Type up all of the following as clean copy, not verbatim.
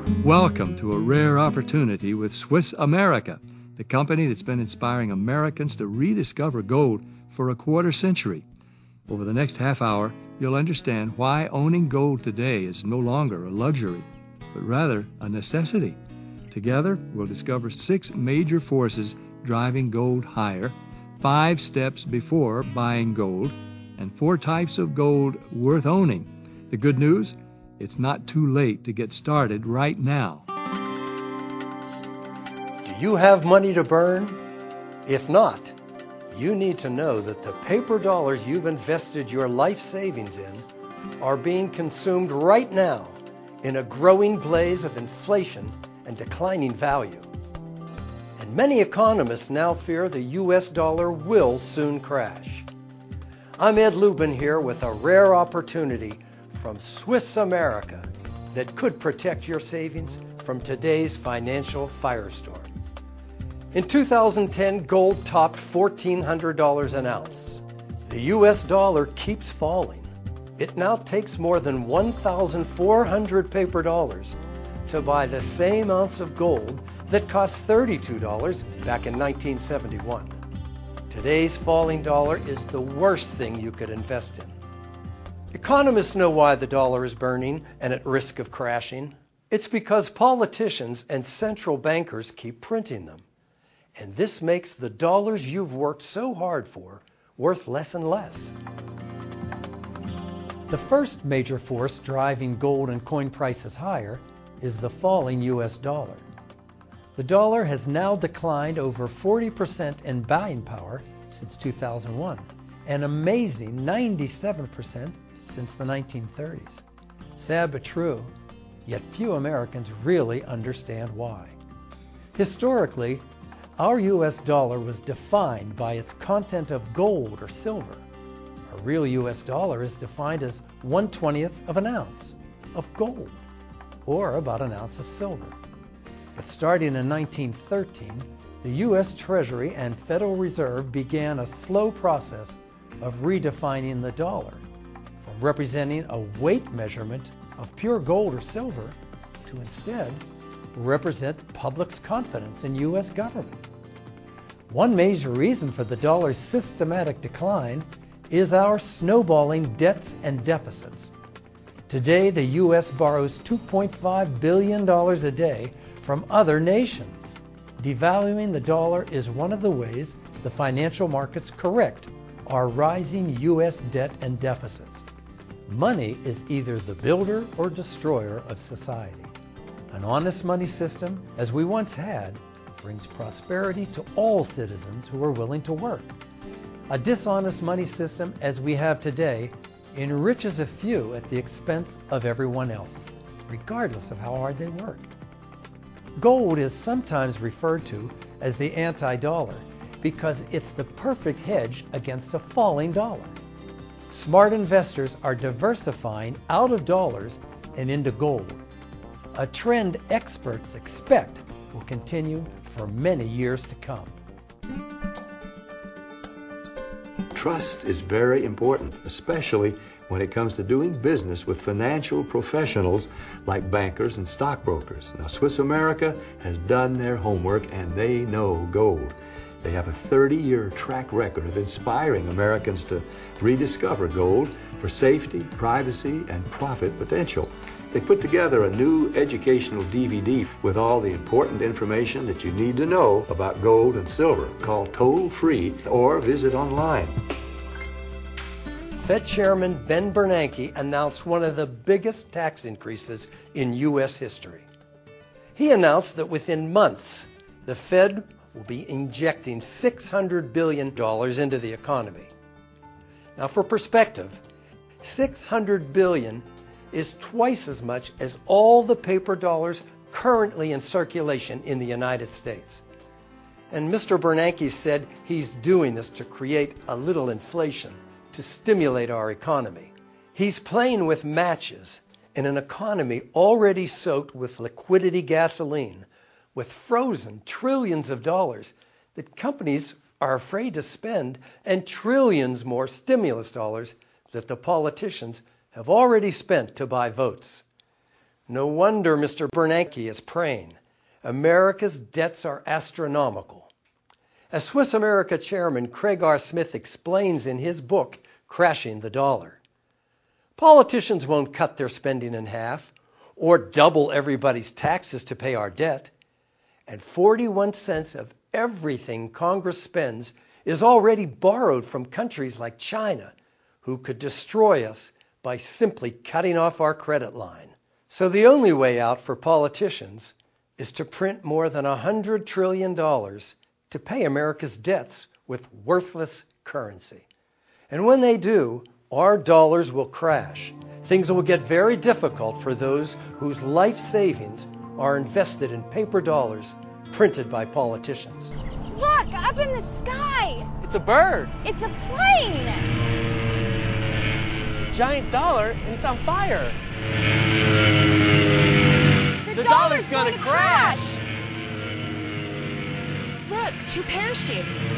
Welcome to a rare opportunity with Swiss America, the company that's been inspiring Americans to rediscover gold for a quarter century. Over the next half hour, you'll understand why owning gold today is no longer a luxury, but rather a necessity. Together, we'll discover 6 major forces driving gold higher, 5 steps before buying gold, and 4 types of gold worth owning. The good news? It's not too late to get started right now. Do you have money to burn? If not, you need to know that the paper dollars you've invested your life savings in are being consumed right now in a growing blaze of inflation and declining value. And many economists now fear the US dollar will soon crash. I'm Ed Lubin here with a rare opportunity from Swiss America that could protect your savings from today's financial firestorm. In 2010, gold topped $1,400 an ounce. The US dollar keeps falling. It now takes more than 1,400 paper dollars to buy the same ounce of gold that cost $32 back in 1971. Today's falling dollar is the worst thing you could invest in. Economists know why the dollar is burning and at risk of crashing. It's because politicians and central bankers keep printing them. And this makes the dollars you've worked so hard for worth less and less. The first major force driving gold and coin prices higher is the falling US dollar. The dollar has now declined over 40% in buying power since 2001, an amazing 97% since the 1930s. Sad but true, yet few Americans really understand why. Historically, our US dollar was defined by its content of gold or silver. A real US dollar is defined as 1/20th of an ounce of gold, or about an ounce of silver. But starting in 1913, the US Treasury and Federal Reserve began a slow process of redefining the dollar, from representing a weight measurement of pure gold or silver to instead represent public's confidence in US government. One major reason for the dollar's systematic decline is our snowballing debts and deficits. Today, the US borrows $2.5 billion a day from other nations. Devaluing the dollar is one of the ways the financial markets correct our rising US debt and deficits. Money is either the builder or destroyer of society. An honest money system, as we once had, brings prosperity to all citizens who are willing to work. A dishonest money system, as we have today, enriches a few at the expense of everyone else, regardless of how hard they work. Gold is sometimes referred to as the anti-dollar because it's the perfect hedge against a falling dollar. Smart investors are diversifying out of dollars and into gold, a trend experts expect will continue for many years to come. Trust is very important, especially when it comes to doing business with financial professionals like bankers and stockbrokers. Now, Swiss America has done their homework and they know gold. They have a 30-year track record of inspiring Americans to rediscover gold for safety, privacy, and profit potential. They put together a new educational DVD with all the important information that you need to know about gold and silver. Call toll-free or visit online. Fed Chairman Ben Bernanke announced one of the biggest tax increases in U.S. history. He announced that within months, the Fed will be injecting $600 billion into the economy. Now, for perspective, $600 billion is twice as much as all the paper dollars currently in circulation in the United States. And Mr. Bernanke said he's doing this to create a little inflation, to stimulate our economy. He's playing with matches in an economy already soaked with liquidity gasoline, with frozen trillions of dollars that companies are afraid to spend, and trillions more stimulus dollars that the politicians have already spent to buy votes. No wonder Mr. Bernanke is praying. America's debts are astronomical. As Swiss America Chairman Craig R. Smith explains in his book, Crashing the Dollar, politicians won't cut their spending in half or double everybody's taxes to pay our debt. And 41 cents of everything Congress spends is already borrowed from countries like China, who could destroy us by simply cutting off our credit line. So the only way out for politicians is to print more than $100 trillion to pay America's debts with worthless currency. And when they do, our dollars will crash. Things will get very difficult for those whose life savings are invested in paper dollars printed by politicians. Look, up in the sky! It's a bird! It's a plane! It's a giant dollar and it's on fire! The dollar's gonna crash! Look, 2 parachutes.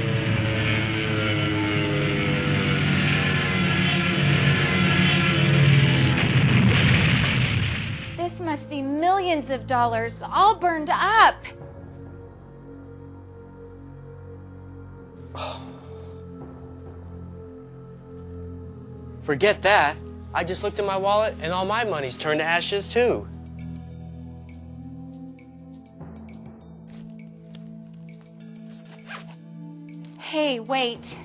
This must be millions of dollars, all burned up. Forget that. I just looked in my wallet and all my money's turned to ashes too. Hey, wait.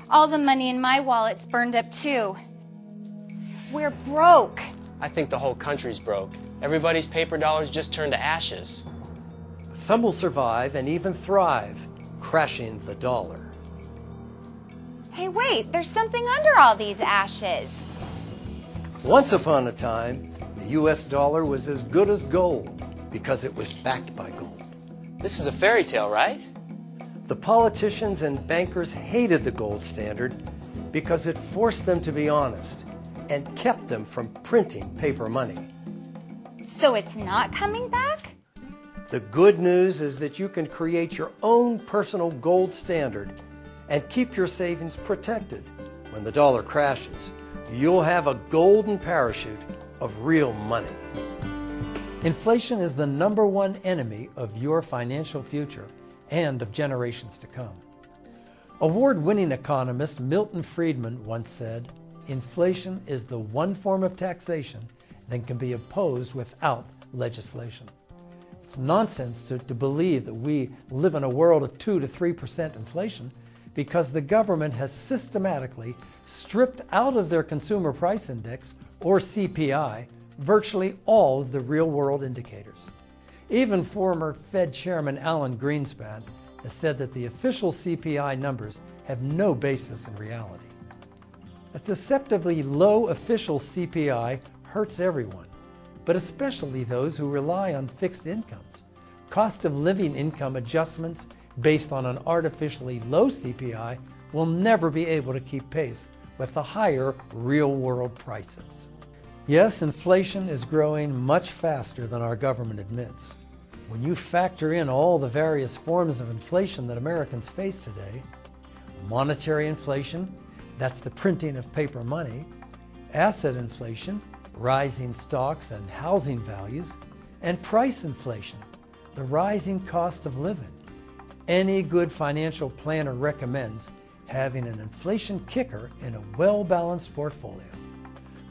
All the money in my wallet's burned up too. We're broke. I think the whole country's broke. Everybody's paper dollars just turned to ashes. Some will survive and even thrive, crashing the dollar. Hey, wait, there's something under all these ashes. Once upon a time, the U.S. dollar was as good as gold because it was backed by gold. This is a fairy tale, right? The politicians and bankers hated the gold standard because it forced them to be honest and kept them from printing paper money. So it's not coming back? The good news is that you can create your own personal gold standard and keep your savings protected. When the dollar crashes, you'll have a golden parachute of real money. Inflation is the #1 enemy of your financial future and of generations to come. Award-winning economist Milton Friedman once said, "Inflation is the one form of taxation that can be opposed without legislation." It's nonsense to believe that we live in a world of 2 to 3% inflation because the government has systematically stripped out of their Consumer Price Index, or CPI, virtually all of the real-world indicators. Even former Fed Chairman Alan Greenspan has said that the official CPI numbers have no basis in reality. A deceptively low official CPI hurts everyone, but especially those who rely on fixed incomes. Cost of living income adjustments based on an artificially low CPI will never be able to keep pace with the higher real-world prices. Yes, inflation is growing much faster than our government admits. When you factor in all the various forms of inflation that Americans face today, monetary inflation, that's the printing of paper money, asset inflation, rising stocks and housing values, and price inflation, the rising cost of living, any good financial planner recommends having an inflation kicker in a well-balanced portfolio.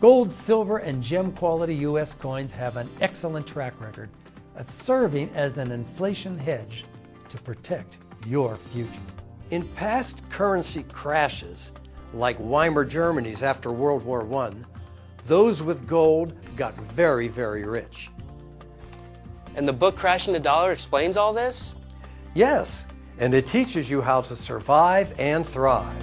Gold, silver, and gem quality U.S. coins have an excellent track record of serving as an inflation hedge to protect your future. In past currency crashes, like Weimar Germany's after World War I, those with gold got very, very rich. And the book Crashing the Dollar explains all this? Yes, and it teaches you how to survive and thrive.